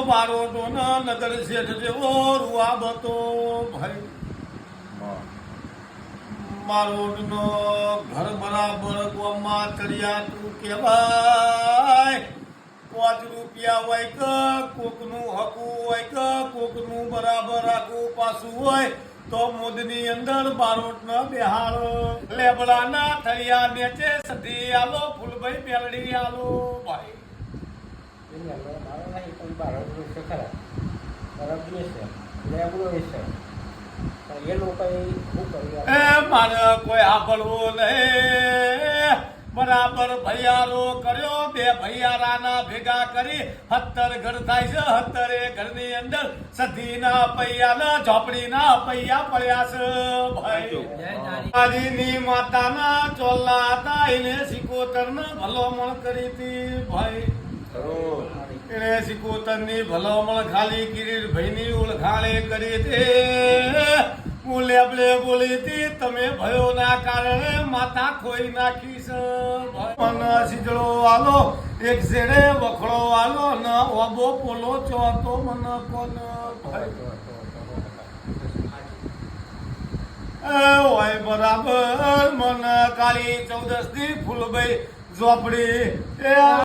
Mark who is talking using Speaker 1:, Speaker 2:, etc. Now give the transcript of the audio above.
Speaker 1: બારો તો નગર શેઠ જેવો રૂઆબ હતો ભાઈ મારો નો ઘર બરાબર ગોમાં ચડિયા તું કહેવાય 5 રૂપિયા હોય કે કોકનું હકું હોય કે કોકનું બરાબર આખું પાછું હોય તો મોદની અંદર બારોટ ન બેહારો લેબડાના થળિયા નેચે સધી આલો ફૂલભાઈ મેલડી આલો ભાઈ મારે કોઈ સાંભળવું નહીં બરાબર ભૈયારો કર્યો 2 ભૈયારાના ભેગા કરી 17 ઘર થાય છે 17 ઘરની અંદર સધીના પૈયાના ઝોપડીના પૈયા પડ્યા છે ભાઈ આજીની માતાના ચોલા હતા એને 77 ને ભલામણ કરી હતી ભાઈ એને 77 ની ભલામણ ખાલી કિરીટભાઈ ની ઓળખાણે કરી હતી હું લેબલે બોલી હતી તમે ભયો ના કારણે માતા ખોઈ નાખી છે મને સીજડો આલો એક શેડે વખડો આલો ન ઓબો પોલો છો તો મને કોણ હોય બરાબર મને કાળી 14 ની ફૂલભાઈ ઝોપડી